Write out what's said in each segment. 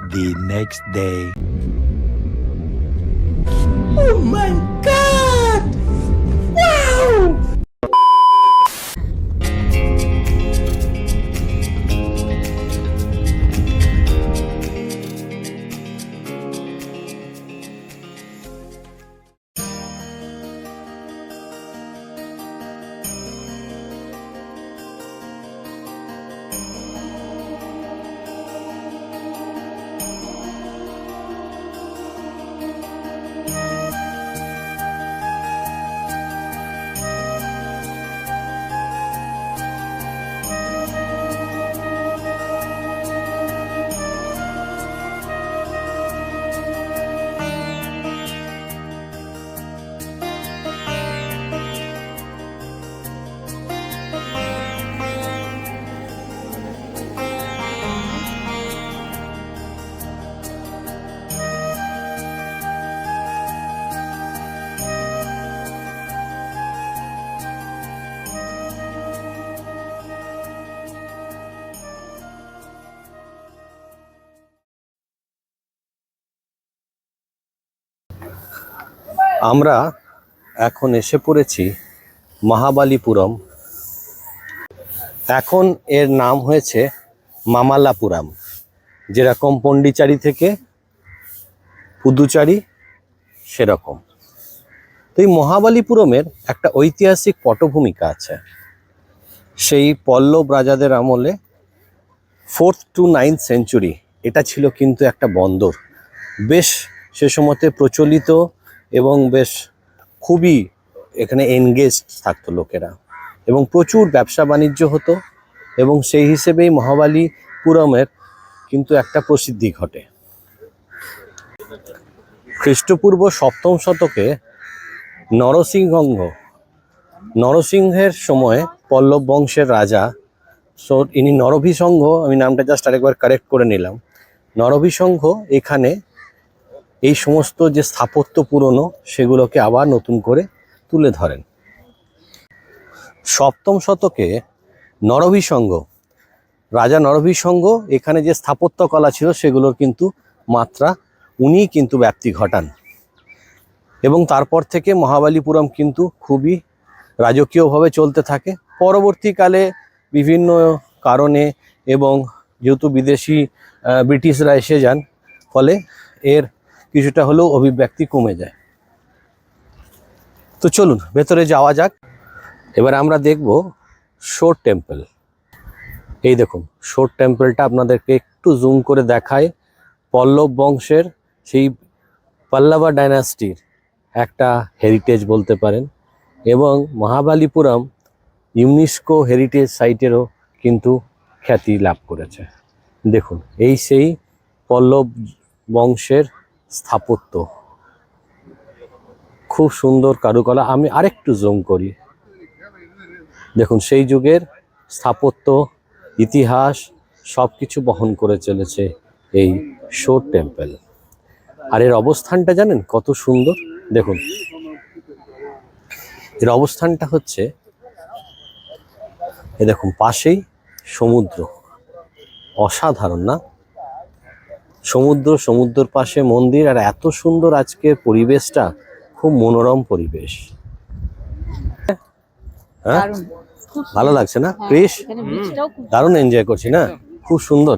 the next day. Oh my god! Wow! আমরা এখন এসে পড়েছি মহাবালিপুরম। এখন এর নাম হয়েছে মামাল্লাপুরম, যেরকম পন্ডিচারি থেকে পুদুচারি সেরকম। তো এই মহাবালিপুরমের একটা ঐতিহাসিক পটভূমিকা আছে। সেই পল্লব রাজাদের আমলে 4th to 9th সেঞ্চুরি এটা ছিল কিন্তু একটা বন্দর, বেশ সে সময়তে প্রচলিত এবং বেশ খুবই এখানে এনগেজড থাকতো লোকেরা এবং প্রচুর ব্যবসা বাণিজ্য হতো এবং সেই হিসেবেই মহাবালিপুরমের কিন্তু একটা প্রসিদ্ধি ঘটে। খ্রিস্টপূর্ব 7ম শতকে নরসিংহের সময় পল্লব বংশের রাজা, ইনি নরভিসংঘ, আমি নামটা জাস্ট আরেকবার কারেক্ট করে নিলাম, নরভিসংঘ এখানে এই সমস্ত যে স্থাপত্য পুরনো সেগুলোকে আবার নতুন করে তুলে ধরেন। 7ম শতকে রাজা নরভিসংঘ এখানে যে স্থাপত্য কলা ছিল সেগুলোর কিন্তু মাত্রা উনিই কিন্তু ব্যাপ্তি ঘটান এবং তারপর থেকে মহাবালিপুরম কিন্তু খুবই রাজকীয়ভাবে চলতে থাকে। পরবর্তীকালে বিভিন্ন কারণে এবং যেহেতু ব্রিটিশরা এসে যান, ফলে এর কিছুটা হলেও অভিব্যক্তি কমে যায়। তো চলুন ভেতরে যাওয়া যাক। এবার আমরা দেখব শোর টেম্পল। এই দেখুন শোর টেম্পলটা আপনাদেরকে একটু জুম করে দেখায়। পল্লব বংশের সেই পল্লবা ডাইনাস্টির একটা হেরিটেজ বলতে পারেন এবং মহাবালিপুরম ইউনেস্কো হেরিটেজ সাইটেরও কিন্তু খ্যাতি লাভ করেছে। দেখুন এই সেই পল্লব বংশের স্থাপত্য, খুব সুন্দর কারুকলা। আমি আরেকটু জুম করি, দেখুন সেই যুগের স্থাপত্য, ইতিহাস সব কিছু বহন করে চলেছে এই শোর টেম্পল। আর এর অবস্থানটা জানেন কত সুন্দর? দেখুন এর অবস্থানটা হচ্ছে, এ দেখুন পাশেই সমুদ্র, অসাধারণ না? সমুদ্রের পাশে মন্দির, আর এত সুন্দর আজকের পরিবেশটা, খুব মনোরম পরিবেশ। হ্যাঁ ভালো লাগছে না ক্রিস? দারুণ এনজয় করছি না, খুব সুন্দর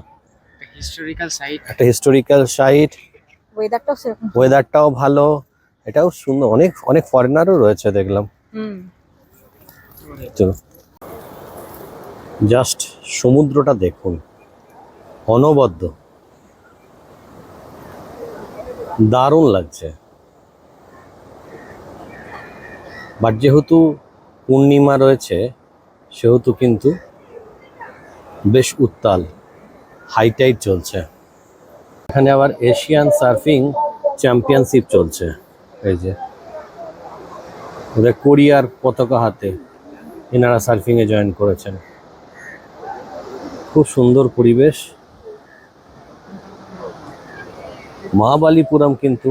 একটা হিস্টোরিক্যাল সাইট, ওয়েদারটাও ভালো, এটাও সুন্দর। অনেক ফরেনারও রয়েছে দেখলাম। জাস্ট সমুদ্রটা দেখুন, অনবদ্য, দারুণ লাগছে। বাট যেহেতু পূর্ণিমা রয়েছে সেহেতু কিন্তু বেশ উত্তাল, হাইটাইড চলছে। এখানে আবার এশিয়ান সার্ফিং চ্যাম্পিয়নশিপ চলছে। এই যে ওদের কোরিয়ার পতাকা হাতে এনারা সার্ফিংয়ে জয়েন করেছেন। খুব সুন্দর পরিবেশ। মহাবালিপুরম কিন্তু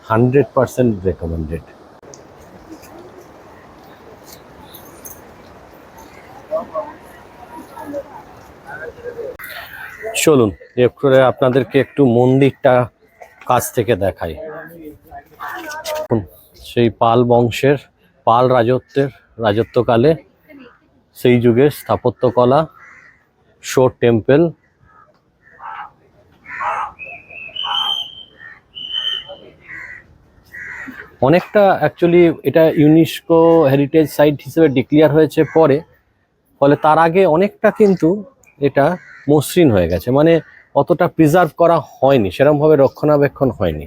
100% রেকমেন্ডেড। চলুন এরপরে আপনাদেরকে একটু মন্দিরটা কাছ থেকে দেখাই। সেই পাল বংশের পাল রাজত্বকালে সেই যুগের স্থাপত্যকলা, শোর টেম্পল। অনেকটা অ্যাকচুয়ালি এটা ইউনেস্কো হেরিটেজ সাইট হিসেবে ডিক্লেয়ার হয়েছে পরে, ফলে তার আগে অনেকটা কিন্তু এটা মসৃণ হয়ে গেছে, মানে অতটা প্রিজার্ভ করা হয়নি, সেরকমভাবে রক্ষণাবেক্ষণ হয়নি।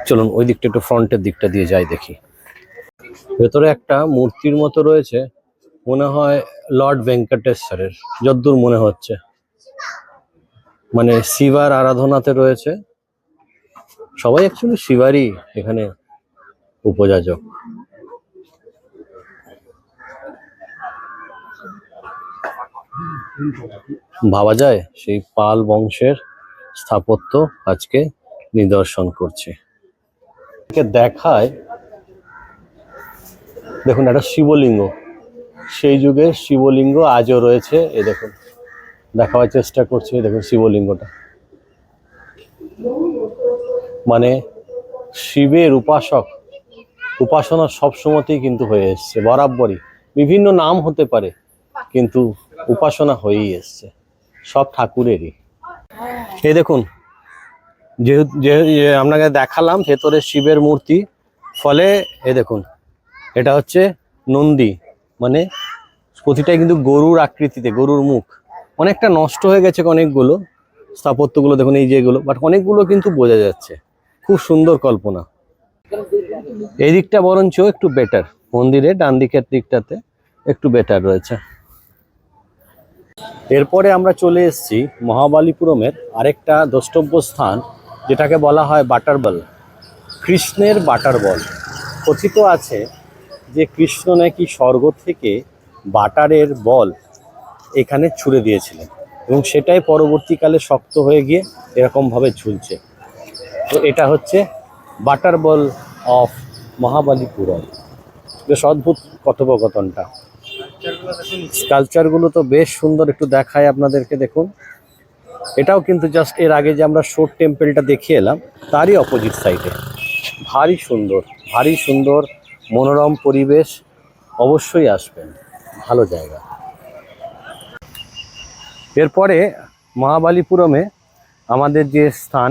চলুন ওই দিকটা একটু ফ্রন্টের দিকটা দিয়ে যাই দেখি। ভেতরে একটা মূর্তির মতো রয়েছে, মনে হয় লর্ড ভেঙ্কটেশ্বরের, যদ্দূর মনে হচ্ছে, মানে শিবার আরাধনাতে রয়েছে। সবাই অ্যাকচুয়ালি শিবারই এখানে উপযাজক। ভাবা যায় সেই পাল বংশের স্থাপত্য আজকে নিদর্শন করছে। দেখায় দেখুন একটা শিবলিঙ্গ, সেই যুগের শিবলিঙ্গ আজও রয়েছে। এই দেখুন, দেখাবার চেষ্টা করছি, দেখুন শিবলিঙ্গটা, মানে শিবের উপাসনা সবসময়তেই কিন্তু হয়ে এসছে, বরাবরই। বিভিন্ন নাম হতে পারে কিন্তু উপাসনা হয়েই এসছে সব ঠাকুরেরই। এই দেখুন, যে আপনাকে দেখালাম ভেতরে শিবের মূর্তি, ফলে এই দেখুন এটা হচ্ছে নন্দী, মানে প্রতিটাই কিন্তু গরুর আকৃতিতে, গরুর মুখ। অনেকটা নষ্ট হয়ে গেছে অনেকগুলো স্থাপত্যগুলো, দেখুন এই যেগুলো, বাট অনেকগুলো কিন্তু বোঝা যাচ্ছে। খুব সুন্দর কল্পনা। এই দিকটা বরঞ্চ একটু বেটার, মন্দিরের ডান দিকের দিকটাতে একটু বেটার রয়েছে। এরপরে আমরা চলে এসেছি মহাবালিপুরমের আরেকটা দ্রষ্টব্য স্থান, যেটাকে বলা হয় বাটারবল, কৃষ্ণের বাটারবল। কথিত আছে যে কৃষ্ণ নাকি স্বর্গ থেকে বাটারের বল এখানে ছুঁড়ে দিয়েছিলেন, এবং সেটাই পরবর্তীকালে শক্ত হয়ে গিয়ে এরকমভাবে ঝুলছে। তো এটা হচ্ছে বাটারবল অফ মহাবালিপুরম। বেশ অদ্ভুত কথোপকথনটা। স্কালচারগুলো তো বেশ সুন্দর, একটু দেখায় আপনাদেরকে। দেখুন, এটাও কিন্তু জাস্ট এর আগে যে আমরা শোর টেম্পলটা দেখিয়ে এলাম তারই অপোজিট সাইডে। ভারী সুন্দর, ভারী সুন্দর, মনোরম পরিবেশ, অবশ্যই আসবেন, ভালো জায়গা। এরপরে মহাবালিপুরমে আমাদের যে স্থান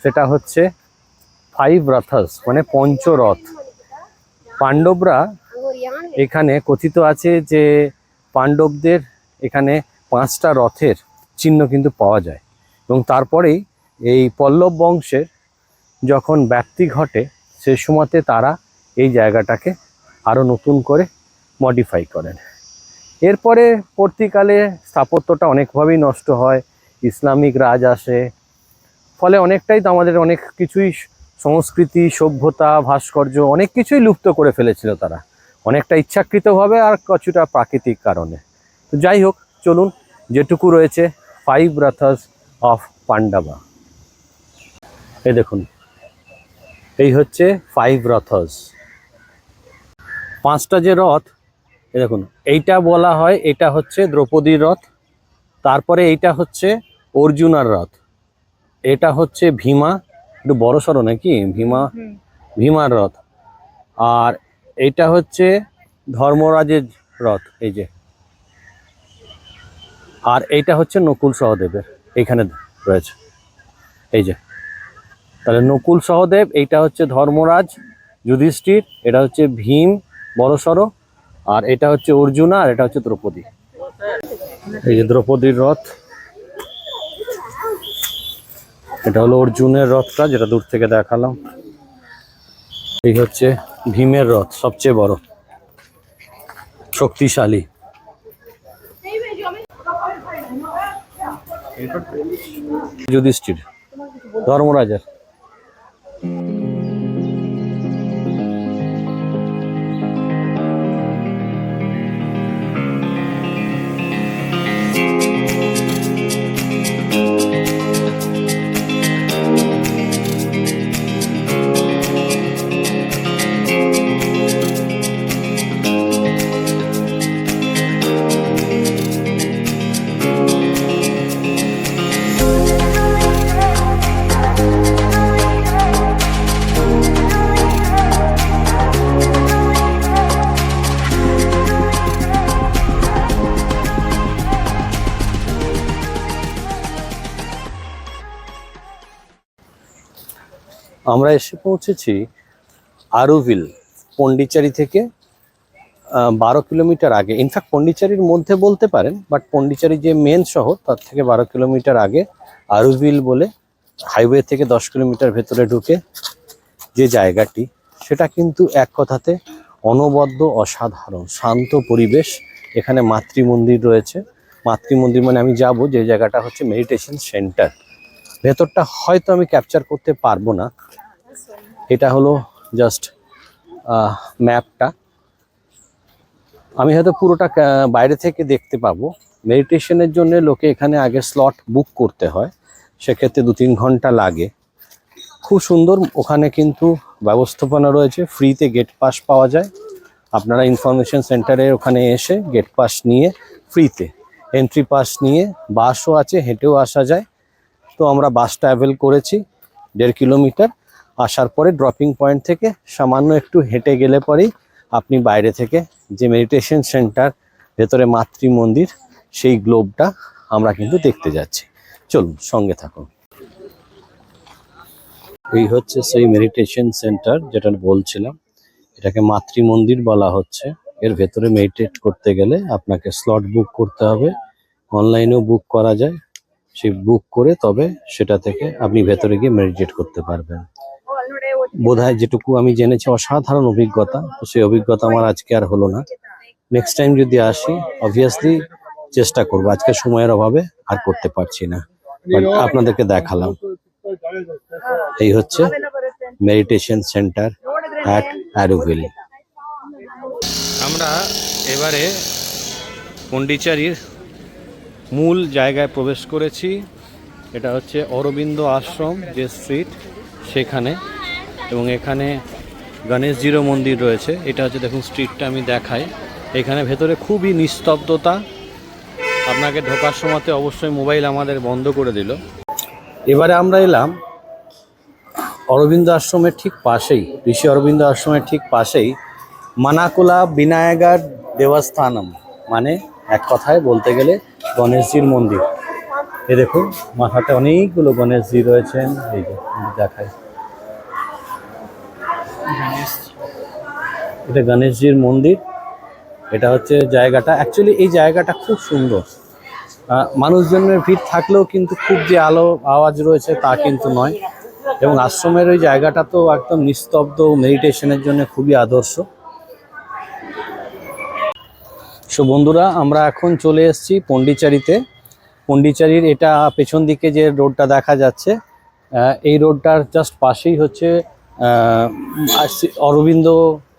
সেটা হচ্ছে 5 রথস, মানে পঞ্চরথ। পাণ্ডবরা এখানে, কথিত আছে যে পাণ্ডবদের এখানে 5টা রথের চিহ্ন কিন্তু পাওয়া যায়, এবং তারপরেই এই পল্লব বংশের যখন ব্যাপ্তি ঘটে সেই সময়তে তারা এই জায়গাটাকে আরও নতুন করে মডিফাই করেন। এরপরে পরবর্তীকালে স্থাপত্যটা অনেকভাবেই নষ্ট হয়, ইসলামিক রাজ আসে, ফলে অনেকটাই তো আমাদের অনেক কিছুই সংস্কৃতি, সভ্যতা, ভাস্কর্য অনেক কিছুই লুপ্ত করে ফেলেছিল তারা, অনেকটা ইচ্ছাকৃতভাবে আর কিছুটা প্রাকৃতিক কারণে। তো যাই হোক, চলুন যেটুকু রয়েছে 5 রথস অফ পাণ্ডবা। এই দেখুন, এই হচ্ছে 5 রথস, 5টা যে রথ। এই দেখুন, এইটা বলা হয়, এটা হচ্ছে দ্রৌপদীর রথ, তারপরে এইটা হচ্ছে অর্জুনার রথ, এটা হচ্ছে ভীমা, একটু বড় সড়ো নাকি, ভীমার রথ, আর এইটা হচ্ছে ধর্মরাজের রথ, এই যে, আর এইটা হচ্ছে নকুল সহদেবের, এইখানে রয়েছে, এই যে। তাহলে নকুল সহদেব, এইটা হচ্ছে ধর্মরাজ যুধিষ্ঠির, এটা হচ্ছে ভীম বড়সড়, আর এটা হচ্ছে অর্জুনা, আর এটা হচ্ছে দ্রৌপদী। এই যে দ্রৌপদীর রথ, এটা হলো অর্জুনের রথটা যেটা দূর থেকে দেখালাম। এই হচ্ছে ভীমের রথ, সবচেয়ে বড়, শক্তিশালী। যুধিষ্ঠির, ধর্মরাজার। আমরা এসে পৌঁছেছি আরুভিল, পন্ডিচেরি থেকে 12 কিলোমিটার আগে। ইনফ্যাক্ট পন্ডিচেরির মধ্যে বলতে পারেন, বাট পন্ডিচেরি যে মেন শহর তার থেকে 12 কিলোমিটার আগে আরুভিল বলে হাইওয়ে থেকে 10 কিলোমিটার ভেতরে ঢুকে যে জায়গাটি, সেটা কিন্তু এক কথাতে অনবদ্য, অসাধারণ, শান্ত পরিবেশ। এখানে মাতৃমন্দির রয়েছে। মাতৃমন্দির মানে আমি যাব যে জায়গাটা হচ্ছে মেডিটেশন সেন্টার। ভেতরটা হয়তো আমি ক্যাপচার করতে পারবো না, এটা হলো জাস্ট ম্যাপটা। আমি হয়তো পুরোটা বাইরে থেকে দেখতে পাবো। মেডিটেশনের জন্য লোকে এখানে আগে স্লট বুক করতে হয়, সেক্ষেত্রে 2-3 ঘন্টা লাগে। খুব সুন্দর, ওখানে কিন্তু ব্যবস্থাপনা রয়েছে, ফ্রিতে গেট পাস পাওয়া যায়। আপনারা ইনফরমেশন সেন্টারে ওখানে এসে গেট পাস নিয়ে ফ্রিতে, এন্ট্রি পাস নিয়ে, বাসও আছে, হেঁটেও আসা যায়। তো আমরা বাস ট্রাভেল করেছি 1.5 কিলোমিটার। আসার পরে ড্রপিং পয়েন্ট থেকে সামান্য একটু হেঁটে গেলে পরেই আপনি বাইরে থেকে যে মেডিটেশন সেন্টার, ভেতরে মাতৃ মন্দির, সেই গ্লোবটা আমরা কিন্তু দেখতে যাচ্ছি। চলুন, সঙ্গে থাকুন। এই হচ্ছে সেই মেডিটেশন সেন্টার যেটা বলছিলাম, এটাকে মাতৃ মন্দির বলা হচ্ছে। এর ভেতরে মেডিটেট করতে গেলে আপনাকে স্লট বুক করতে হবে, অনলাইনেও বুক করা যায়। সেই বুক করে তবে সেটা থেকে আপনি ভেতরে গিয়ে মেডিটেট করতে পারবেন। বোধহয় যেটুকু আমি জেনেছি অসাধারণ অভিজ্ঞতা, তো সেই অভিজ্ঞতা আমার আজকে আর হলো না। নেক্সট টাইম যদি আসি অবভিয়াসলি চেষ্টা করবো, আজকে সময়ের অভাবে আর করতে পারছি না, বাট আপনাদেরকে দেখালাম। এই হচ্ছে মেডিটেশন সেন্টার অ্যাট আরুভিল। আমরা এবারে পন্ডিচেরির মূল জায়গায় প্রবেশ করেছি। এটা হচ্ছে অরবিন্দ আশ্রম যে স্ট্রিট, সেখানে। এবং এখানে গণেশজিরও মন্দির রয়েছে। এটা হচ্ছে, দেখুন স্ট্রিটটা আমি দেখাই। এখানে ভেতরে খুবই নিস্তব্ধতা। আপনাকে ঢোকার সময়তে অবশ্যই মোবাইল আমাদের বন্ধ করে দিল। এবারে আমরা এলাম অরবিন্দ আশ্রমের ঠিক পাশেই, ঋষি অরবিন্দ আশ্রমের ঠিক পাশেই মানাকুলা বিনায়গার দেবস্থানম, মানে এক কথায় বলতে গেলে গণেশজির মন্দির। এ দেখুন মাথাতে অনেকগুলো গণেশজি রয়েছেন, এই যে দেখায়, এটা গণেশজির মন্দির। এটা হচ্ছে জায়গাটা। অ্যাকচুয়ালি এই জায়গাটা খুব সুন্দর। মানুষজনের ভিড় থাকলেও কিন্তু খুব যে আলো আওয়াজ রয়েছে তা কিন্তু নয়। এবং আশ্রমের ওই জায়গাটা তো একদম নিস্তব্ধ, মেডিটেশনের জন্য খুবই আদর্শ। সো বন্ধুরা, আমরা এখন চলে এসেছি পন্ডিচেরিতে। পন্ডিচেরির এটা পেছন দিকে যে রোডটা দেখা যাচ্ছে, এই রোডটার জাস্ট পাশেই হচ্ছে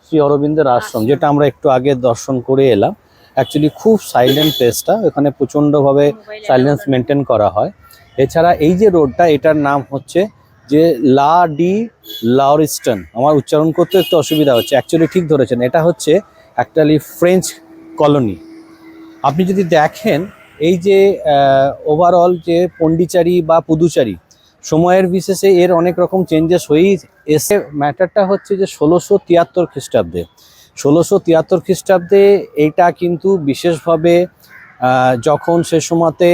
শ্রী অরবিন্দের আশ্রম, যেটা আমরা একটু আগে দর্শন করে এলাম। অ্যাকচুয়ালি খুব সাইলেন্ট প্লেসটা, এখানে প্রচণ্ডভাবে সাইলেন্স মেনটেন করা হয়। এছাড়া এই যে রোডটা, এটার নাম হচ্ছে যে লা ডি লাউরিস্টন। আমার উচ্চারণ করতে একটু অসুবিধা হচ্ছে, অ্যাকচুয়ালি ঠিক ধরেছেন, এটা হচ্ছে অ্যাকচুয়ালি ফ্রেঞ্চ কলোনি। আপনি যদি দেখেন এই যে ওভারঅল যে পন্ডিচেরি বা পুদুচেরি, সময়ের বিশেষে এর অনেক রকম চেঞ্জেস হয়েই এসে। ম্যাটারটা হচ্ছে যে 1673 খ্রিস্টাব্দে, 1673 খ্রিস্টাব্দে এইটা কিন্তু বিশেষভাবে যখন সে সময়তে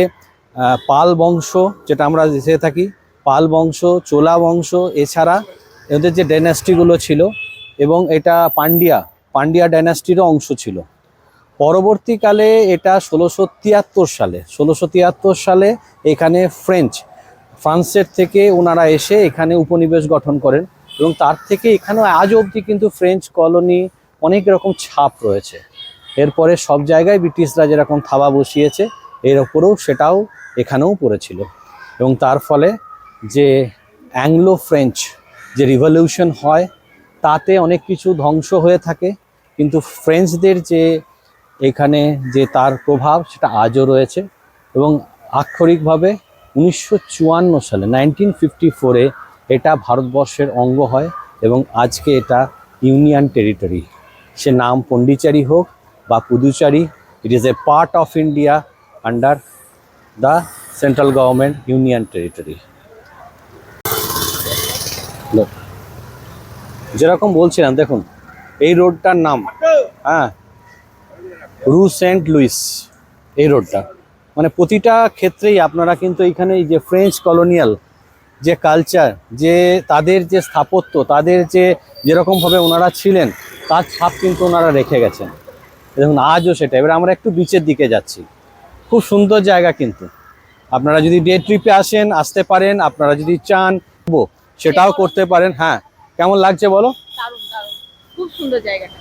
পাল বংশ, যেটা আমরা দেখে থাকি, পাল বংশ, চোলা বংশ, এছাড়া এদের যে ডাইনাস্টিগুলো ছিল, এবং এটা পান্ডিয়া ডাইনাস্টিরও অংশ ছিল। পরবর্তীকালে এটা 1673 সালে এখানে ফ্রান্সের থেকে ওনারা এসে এখানে উপনিবেশ গঠন করেন। এবং তার থেকে এখানেও আজ অবধি কিন্তু ফ্রেঞ্চ কলোনি অনেক রকম ছাপ রয়েছে। এরপরে সব জায়গায় ব্রিটিশরা যেরকম থাবা বসিয়েছে, এর ওপরেও সেটাও এখানেও পড়েছিল। এবং তার ফলে যে অ্যাংলো ফ্রেঞ্চ যে রিভলিউশন হয়, তাতে অনেক কিছু ধ্বংস হয়ে থাকে, কিন্তু ফ্রেঞ্চদের যে এখানে যে তার প্রভাব, সেটা আজও রয়েছে। এবং আক্ষরিকভাবে 1954 সালে 1954-এ এটা ভারতবর্ষের অঙ্গ হয়, এবং আজকে এটা ইউনিয়ন টেরিটরি। সে নাম পন্ডিচেরি হোক বা Puducherry, it is a part of India under the central government union territory. যেরকম বলছিলাম, দেখুন এই রোডটার নাম, হ্যাঁ, রু সেন্ট লুইস, এই রোডটা। মানে প্রতিটা ক্ষেত্রেই আপনারা কিন্তু এইখানে এই যে ফ্রেঞ্চ কলোনিয়াল যে কালচার, যে তাদের যে স্থাপত্য, তাদের যে যেরকমভাবে ওনারা ছিলেন তার ছাপ কিন্তু ওনারা রেখে গেছেন। দেখুন আজও সেটা। এবার আমরা একটু বিচের দিকে যাচ্ছি। খুব সুন্দর জায়গা কিন্তু, আপনারা যদি ডে ট্রিপে আসেন আসতে পারেন, আপনারা যদি চান সেটাও করতে পারেন। হ্যাঁ, কেমন লাগছে বলো? দারুণ দারুণ, খুব সুন্দর জায়গাটা।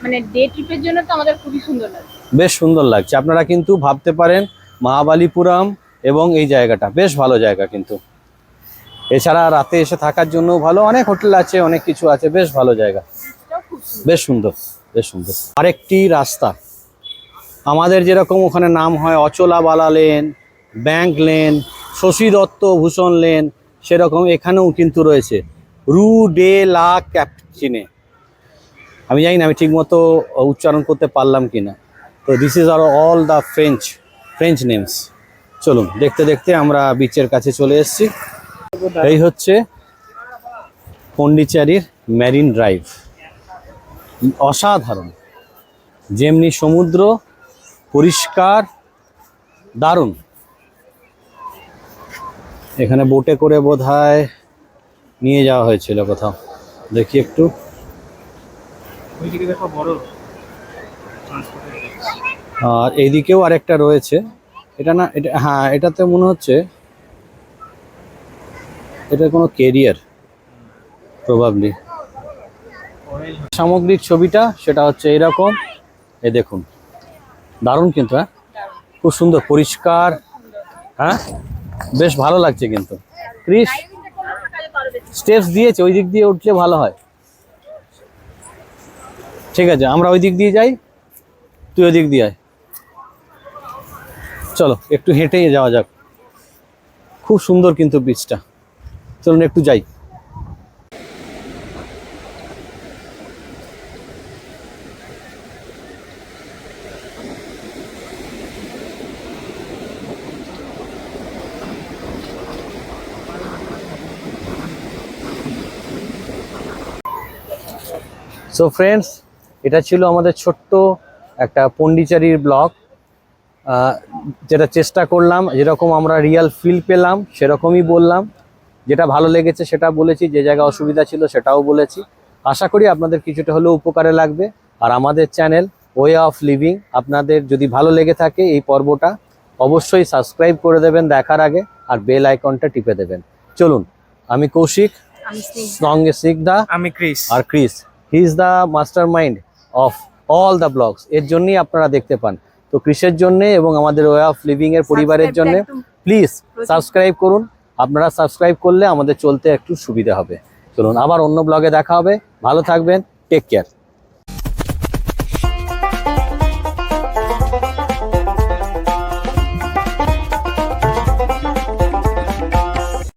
মানে ডে ট্রিপের জন্য তো আমাদের খুবই সুন্দর লাগছে। বেশ সুন্দর লাগছে। আপনারা কিন্তু ভাবতে পারেন মহাবালিপুরম এবং এই জায়গাটা বেশ ভালো জায়গা কিন্তু। এছাড়া রাতে এসে থাকার জন্য ভালো, অনেক হোটেল আছে, অনেক কিছু আছে, বেশ ভালো জায়গা, এটাও খুব সুন্দর। বেশ সুন্দর, বেশ সুন্দর। আরেকটি রাস্তা, আমাদের যেরকম ওখানে নাম হয় Achalabala lane, bank lane, Shashi Dutta Bhushan lane, সেরকম এখানেও কিন্তু রয়েছে রু ডে লা ক্যাপচিনে। আমি জানি না আমি ঠিকমতো উচ্চারণ করতে পারলাম কিনা। তো this is our all the French names. চলুন দেখতে দেখতে আমরা বিচের কাছে চলে এসেছি। এই হচ্ছে পন্ডিচেরির মেরিন ড্রাইভ। অসাধারণ, যেমনি সমুদ্র পরিষ্কার, দারুণ। এখানে বোটে করে বোধহয় নিয়ে যাওয়া হয়েছিল কোথাও, দেখি একটু। আর এইদিকেও আরেকটা রয়েছে, এটা না, এটা হ্যাঁ, এটাতে মনে হচ্ছে এটা কোনো ক্যারিয়ার প্রবাবলি। সামগ্রিক ছবিটা সেটা হচ্ছে এরকম। এ দেখুন, দারুণ কিন্তু। হ্যাঁ, খুব সুন্দর, পরিষ্কার। হ্যাঁ, বেশ ভালো লাগছে কিন্তু। ক্রিস স্টেপস দিয়েছে, ওই দিক দিয়ে উঠলে ভালো হয়। ঠিক আছে, আমরা ওই দিক দিয়ে যাই, তুই ওই দিক দিয়ে আয়। চলো একটু হেঁটেই যাওয়া যাক। খুব সুন্দর কিন্তু বিচটা, চলুন একটু যাই। সো ফ্রেন্ডস, এটা ছিল আমাদের ছোট্ট একটা পন্ডিচেরির ব্লগ, যেটা চেষ্টা করলাম, যেরকম আমরা রিয়েল ফিল পেলাম সেরকমই বললাম। যেটা ভালো লেগেছে সেটা বলেছি, যে জায়গা অসুবিধা ছিল সেটাও বলেছি। আশা করি আপনাদের কিছুটা হলেও উপকারে লাগবে। আর আমাদের চ্যানেল ওয়ে অফ লিভিং আপনাদের যদি ভালো লেগে থাকে এই পর্বটা, অবশ্যই সাবস্ক্রাইব করে দেবেন দেখার আগে, আর বেল আইকনটা টিপে দেবেন। চলুন, আমি কৌশিক, আমি স্নিগ্ধা। সঙ্গে সিকদা, আমি ক্রিস। আর Chris. He is the mastermind of all the blogs. এর জন্যই আপনারা দেখতে পান। তো ক্রিসের জন্য এবং আমাদের ওয়ে অফ লিভিং এর পরিবারের জন্য প্লিজ সাবস্ক্রাইব করুন। আপনারা সাবস্ক্রাইব করলে আমাদের চলতে একটু সুবিধা হবে। চলুন, আবার অন্য ব্লগে দেখা হবে। ভালো থাকবেন, টেক কেয়ার।